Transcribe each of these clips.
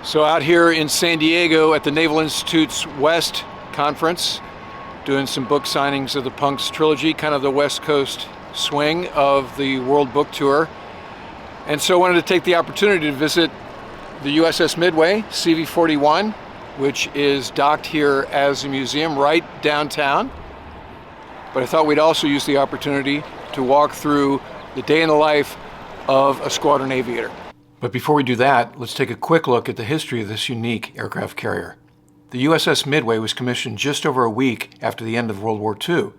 So out here in San Diego at the Naval Institute's West Conference, doing some book signings of the Punks trilogy, kind of the West Coast swing of the World Book Tour. And so I wanted to take the opportunity to visit the USS Midway, CV-41, which is docked here as a museum right downtown. But I thought we'd also use the opportunity to walk through the day in the life of a squadron aviator. But before we do that, let's take a quick look at the history of this unique aircraft carrier. The USS Midway was commissioned just over a week after the end of World War II.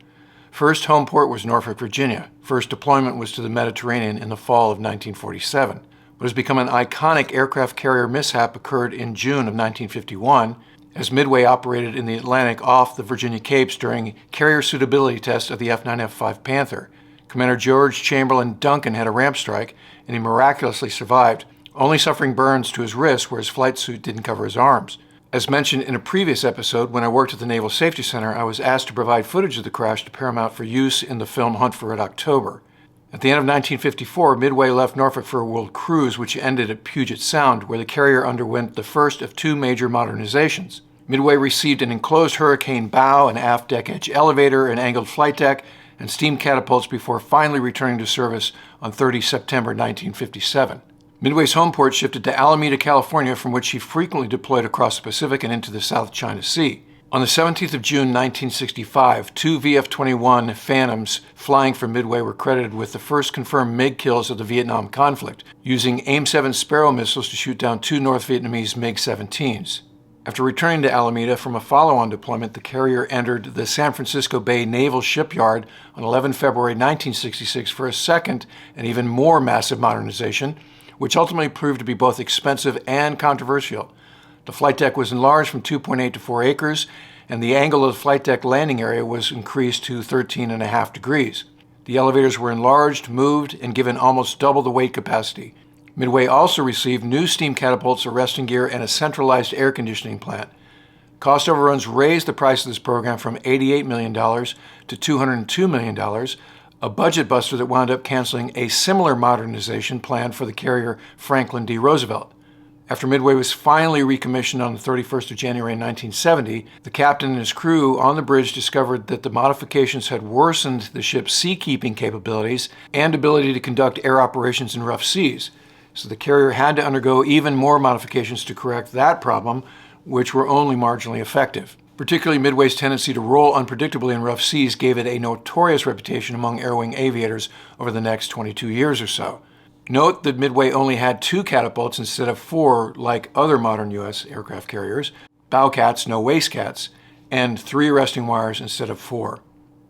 First home port was Norfolk, Virginia. First deployment was to the Mediterranean in the fall of 1947. What has become an iconic aircraft carrier mishap occurred in June of 1951, as Midway operated in the Atlantic off the Virginia Capes during carrier suitability tests of the F-9F-5 Panther. Commander George Chamberlain Duncan had a ramp strike, and he miraculously survived, only suffering burns to his wrist where his flight suit didn't cover his arms. As mentioned in a previous episode, when I worked at the Naval Safety Center, I was asked to provide footage of the crash to Paramount for use in the film Hunt for Red October. At the end of 1954, Midway left Norfolk for a world cruise, which ended at Puget Sound, where the carrier underwent the first of two major modernizations. Midway received an enclosed hurricane bow, an aft deck edge elevator, an angled flight deck, and steam catapults before finally returning to service on 30 September 1957. Midway's home port shifted to Alameda, California, from which he frequently deployed across the Pacific and into the South China Sea. On the 17th of June 1965, two VF-21 Phantoms flying from Midway were credited with the first confirmed MiG kills of the Vietnam conflict, using AIM-7 Sparrow missiles to shoot down two North Vietnamese MiG-17s. After returning to Alameda from a follow-on deployment, the carrier entered the San Francisco Bay Naval Shipyard on 11 February 1966 for a second and even more massive modernization, which ultimately proved to be both expensive and controversial. The flight deck was enlarged from 2.8 to 4 acres, and the angle of the flight deck landing area was increased to 13.5 degrees. The elevators were enlarged, moved, and given almost double the weight capacity. Midway also received new steam catapults, arresting gear, and a centralized air conditioning plant. Cost overruns raised the price of this program from $88 million to $202 million, a budget buster that wound up canceling a similar modernization plan for the carrier Franklin D. Roosevelt. After Midway was finally recommissioned on the 31st of January 1970, the captain and his crew on the bridge discovered that the modifications had worsened the ship's seakeeping capabilities and ability to conduct air operations in rough seas. So the carrier had to undergo even more modifications to correct that problem, which were only marginally effective. Particularly Midway's tendency to roll unpredictably in rough seas gave it a notorious reputation among air-wing aviators over the next 22 years or so. Note that Midway only had two catapults instead of four like other modern U.S. aircraft carriers, bowcats, no wastecats, and three arresting wires instead of four.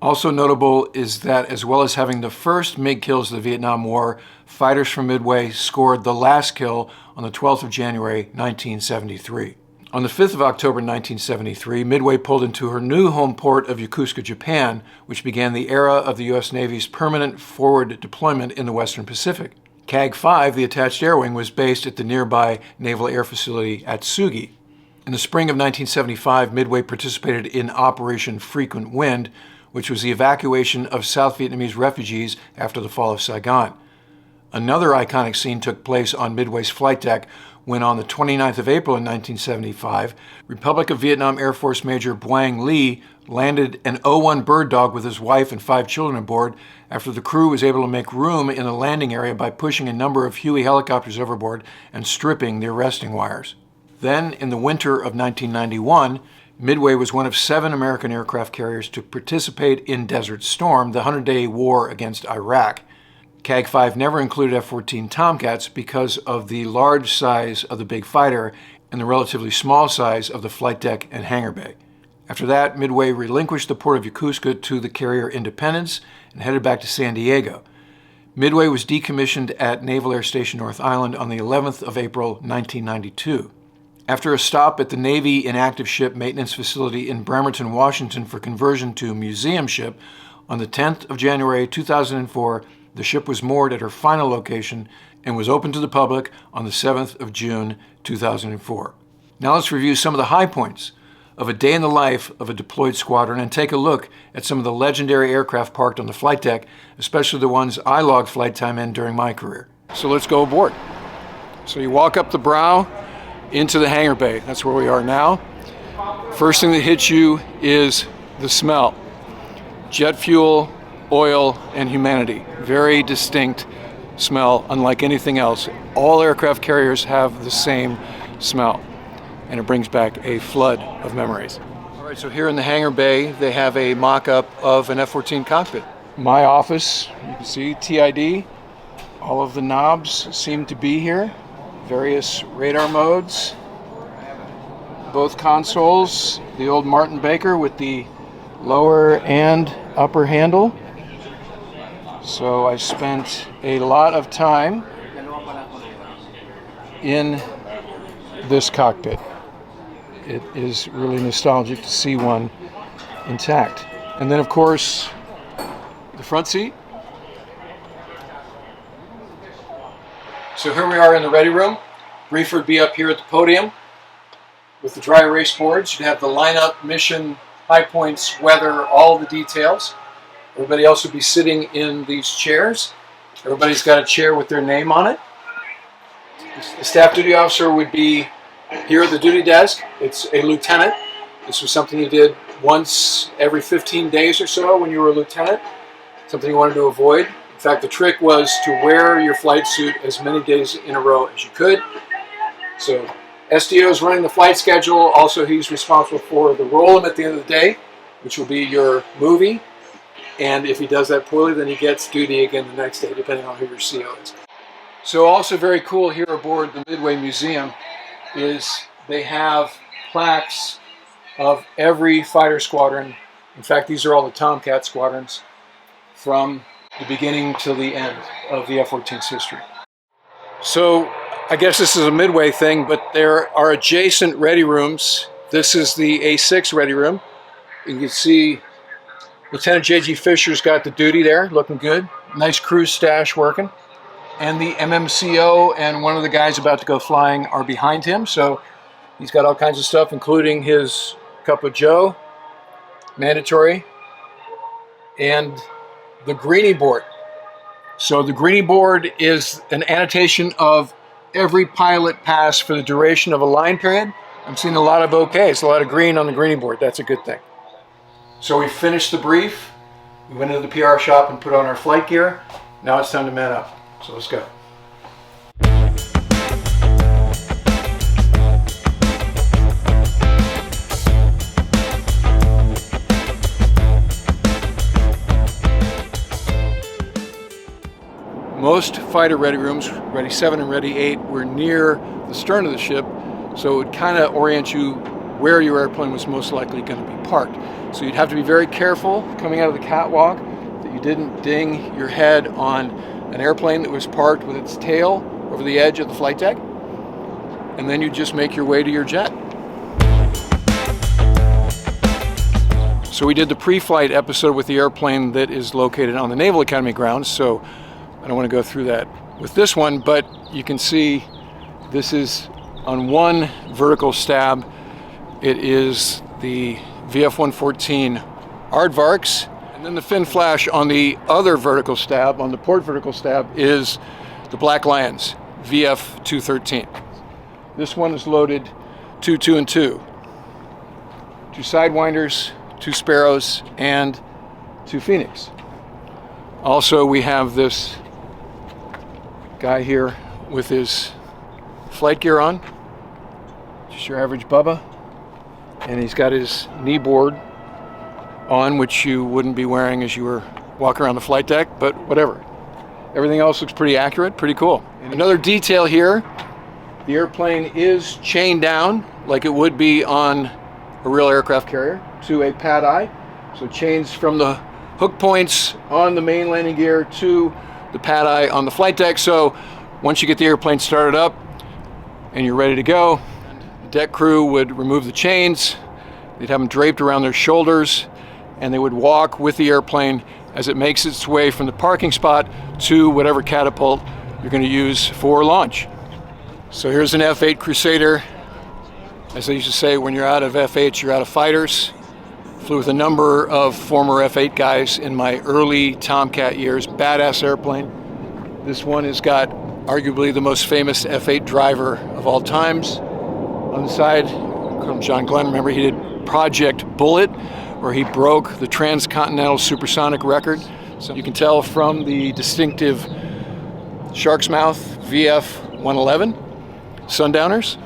Also notable is that as well as having the first MiG kills of the Vietnam War, fighters from Midway scored the last kill on the 12th of January 1973. On the 5th of October 1973, Midway pulled into her new home port of Yokosuka, Japan, which began the era of the U.S. Navy's permanent forward deployment in the Western Pacific. CAG-5, the attached air wing, was based at the nearby Naval Air Facility at Sugi. In the spring of 1975, Midway participated in Operation Frequent Wind, which was the evacuation of South Vietnamese refugees after the fall of Saigon. Another iconic scene took place on Midway's flight deck when on the 29th of April in 1975, Republic of Vietnam Air Force Major Boang Lee landed an O-1 Bird Dog with his wife and 5 children aboard after the crew was able to make room in the landing area by pushing a number of Huey helicopters overboard and stripping the arresting wires. Then, in the winter of 1991, Midway was one of 7 American aircraft carriers to participate in Desert Storm, the 100-day war against Iraq. CAG-5 never included F-14 Tomcats because of the large size of the big fighter and the relatively small size of the flight deck and hangar bay. After that, Midway relinquished the port of Yokosuka to the carrier Independence and headed back to San Diego. Midway was decommissioned at Naval Air Station North Island on the 11th of April 1992. After a stop at the Navy Inactive Ship Maintenance Facility in Bremerton, Washington for conversion to museum ship, on the 10th of January 2004, the ship was moored at her final location and was open to the public on the 7th of June 2004. Now let's review some of the high points of a day in the life of a deployed squadron and take a look at some of the legendary aircraft parked on the flight deck, especially the ones I logged flight time in during my career. So let's go aboard. So you walk up the brow into the hangar bay. That's where we are now. First thing that hits you is the smell. Jet fuel, oil, and humanity. Very distinct smell, unlike anything else. All aircraft carriers have the same smell, and it brings back a flood of memories. All right, so here in the hangar bay, they have a mock-up of an F-14 cockpit. My office, you can see TID. All of the knobs seem to be here. Various radar modes. Both consoles, the old Martin Baker with the lower and upper handle. So I spent a lot of time in this cockpit. It is really nostalgic to see one intact. And then of course, the front seat. So here we are in the ready room. Briefer would be up here at the podium with the dry erase boards. You'd have the lineup, mission, high points, weather, all the details. Everybody else would be sitting in these chairs. Everybody's got a chair with their name on it. The staff duty officer would be here at the duty desk. It's a lieutenant. This was something you did once every 15 days or so when you were a lieutenant. Something you wanted to avoid. In fact, the trick was to wear your flight suit as many days in a row as you could. So SDO is running the flight schedule. Also, he's responsible for the roll-in at the end of the day, which will be your movie. And if he does that poorly, then he gets duty again the next day, depending on who your CO is. So also very cool here aboard the Midway Museum is they have plaques of every fighter squadron. In fact, these are all the Tomcat squadrons from the beginning till the end of the F-14's history. So I guess this is a Midway thing, but there are adjacent ready rooms. This is the A6 ready room. You can see Lieutenant J.G. Fisher's got the duty there, looking good. Nice cruise stash working. And the MMCO and one of the guys about to go flying are behind him. So he's got all kinds of stuff, including his cup of joe, mandatory, and the greenie board. So the greenie board is an annotation of every pilot pass for the duration of a line period. I'm seeing a lot of okays, a lot of green on the greenie board. That's a good thing. So we finished the brief. We went into the PR shop and put on our flight gear. Now it's time to man up. So let's go. Most fighter ready rooms, Ready 7 and Ready 8, were near the stern of the ship, so it would kind of orient you where your airplane was most likely going to be parked. So you'd have to be very careful coming out of the catwalk that you didn't ding your head on an airplane that was parked with its tail over the edge of the flight deck, and then you just make your way to your jet. So we did the pre-flight episode with the airplane that is located on the Naval Academy grounds, so I don't want to go through that with this one, but you can see this is on one vertical stab. It is the VF-114 Aardvarks, and then the fin flash on the other vertical stab, on the port vertical stab, is the Black Lions VF-213. This one is loaded 2, 2, and 2. 2 Sidewinders, 2 Sparrows, and 2 Phoenix. Also, we have this guy here with his flight gear on, just your average Bubba, and he's got his knee board on, which you wouldn't be wearing as you were walking around the flight deck, but whatever. Everything else looks pretty accurate, pretty cool. And another detail here, the airplane is chained down like it would be on a real aircraft carrier to a pad eye. So chains from the hook points on the main landing gear to the pad eye on the flight deck. So once you get the airplane started up and you're ready to go, the deck crew would remove the chains, they'd have them draped around their shoulders, and they would walk with the airplane as it makes its way from the parking spot to whatever catapult you're going to use for launch. So here's an F-8 Crusader. As I used to say, when you're out of F-8s, you're out of fighters. Flew with a number of former F-8 guys in my early Tomcat years. Badass airplane. This one has got arguably the most famous F-8 driver of all times. On the side, Colonel John Glenn, remember he did Project Bullet, where he broke the transcontinental supersonic record. So you can tell from the distinctive shark's mouth VF-111 Sundowners,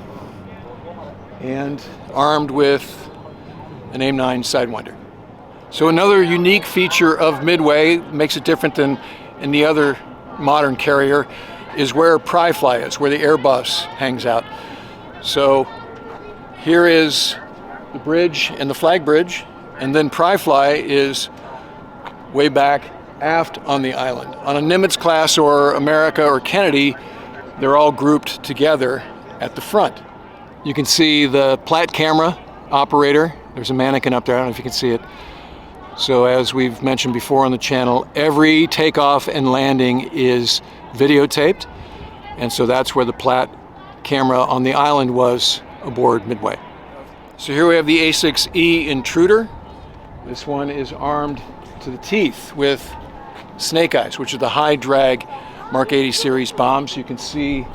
and armed with an AIM-9 Sidewinder. So another unique feature of Midway, makes it different than any other modern carrier, is where Pry-Fly is, where the Airbus hangs out. So here is the bridge and the flag bridge, and then Pry-Fly is way back aft on the island. On a Nimitz class or America or Kennedy, they're all grouped together at the front. You can see the Platt camera operator. There's a mannequin up there, I don't know if you can see it. So as we've mentioned before on the channel, every takeoff and landing is videotaped, and so that's where the Platt camera on the island was aboard Midway. So here we have the A6E Intruder. This one is armed to the teeth with Snake Eyes, which are the high drag Mark 80 series bombs. You can see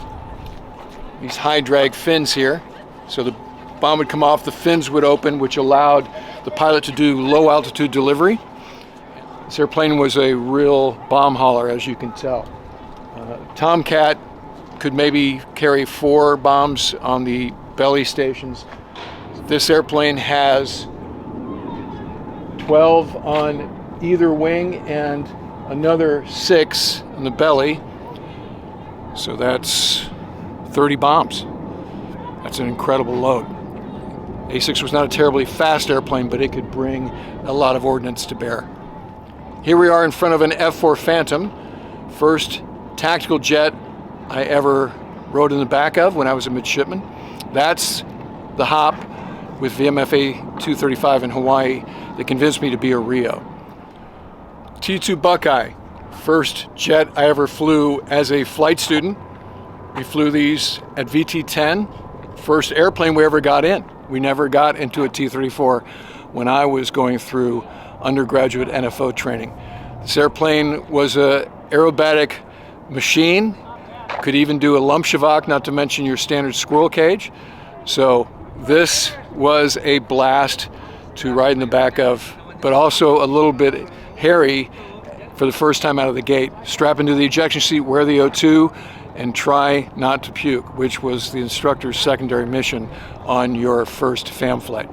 these high drag fins here. So the bomb would come off, the fins would open, which allowed the pilot to do low altitude delivery. This airplane was a real bomb hauler, as you can tell. Tomcat could maybe carry 4 bombs on the belly stations. This airplane has 12 on either wing and another 6 on the belly. So that's 30 bombs. That's an incredible load. A6 was not a terribly fast airplane, but it could bring a lot of ordnance to bear. Here we are in front of an F-4 Phantom, first tactical jet I ever rode in the back of when I was a midshipman. That's the hop with VMFA 235 in Hawaii that convinced me to be a Rio. T2 Buckeye, first jet I ever flew as a flight student. We flew these at VT-10, first airplane we ever got in. We never got into a T-34 when I was going through undergraduate NFO training. This airplane was an aerobatic machine, could even do a Lumpshavak, not to mention your standard squirrel cage. So this was a blast to ride in the back of, but also a little bit hairy for the first time out of the gate. Strap into the ejection seat, wear the O2, and try not to puke, which was the instructor's secondary mission on your first FAM flight.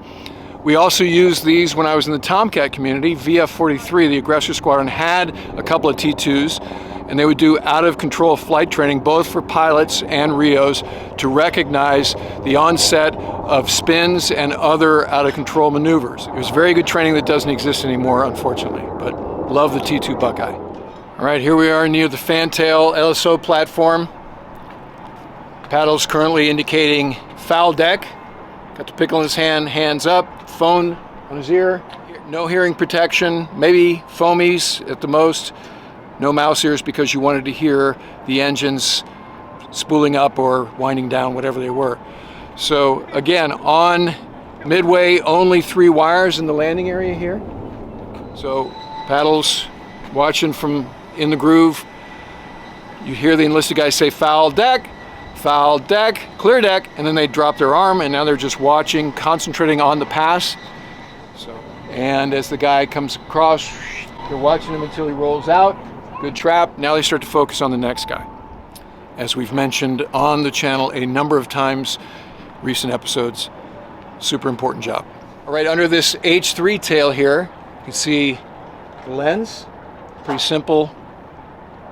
We also used these when I was in the Tomcat community. VF-43, the Aggressor Squadron, had a couple of T2s, and they would do out-of-control flight training, both for pilots and Rios, to recognize the onset of spins and other out-of-control maneuvers. It was very good training that doesn't exist anymore, unfortunately, but love the T2 Buckeye. All right, here we are near the fantail LSO platform. Paddles currently indicating foul deck. Got the pickle in his hand, hands up, phone on his ear. No hearing protection, maybe foamies at the most. No mouse ears because you wanted to hear the engines spooling up or winding down, whatever they were. So again, on Midway, only 3 wires in the landing area here. So paddles watching from in the groove. You hear the enlisted guys say foul deck, clear deck, and then they drop their arm, and now they're just watching, concentrating on the pass. And as the guy comes across, they're watching him until he rolls out. Good trap. Now they start to focus on the next guy. As we've mentioned on the channel a number of times, recent episodes, super important job. All right, under this H3 tail here, you can see the lens, pretty simple.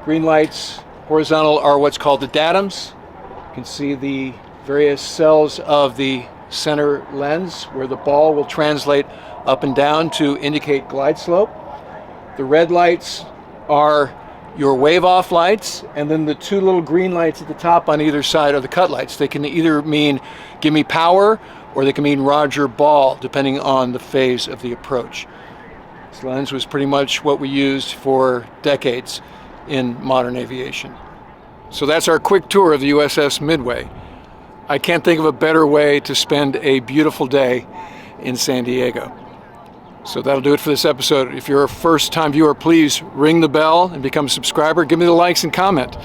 Green lights, horizontal, are what's called the datums. You can see the various cells of the center lens where the ball will translate up and down to indicate glide slope. The red lights are your wave off lights, and then the 2 little green lights at the top on either side are the cut lights. They can either mean give me power, or they can mean Roger ball, depending on the phase of the approach. This lens was pretty much what we used for decades in modern aviation. So that's our quick tour of the USS Midway. I can't think of a better way to spend a beautiful day in San Diego. So that'll do it for this episode. If you're a first-time viewer, please ring the bell and become a subscriber. Give me the likes and comment.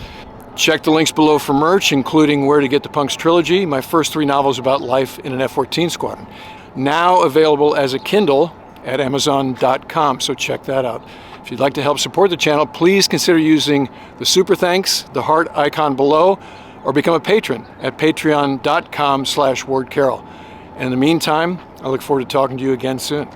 Check the links below for merch, including Where to Get the Punks trilogy, my first 3 novels about life in an F-14 squadron. Now available as a Kindle at Amazon.com, so check that out. If you'd like to help support the channel, please consider using the super thanks, the heart icon below, or become a patron at patreon.com/wardcarroll. And in the meantime, I look forward to talking to you again soon.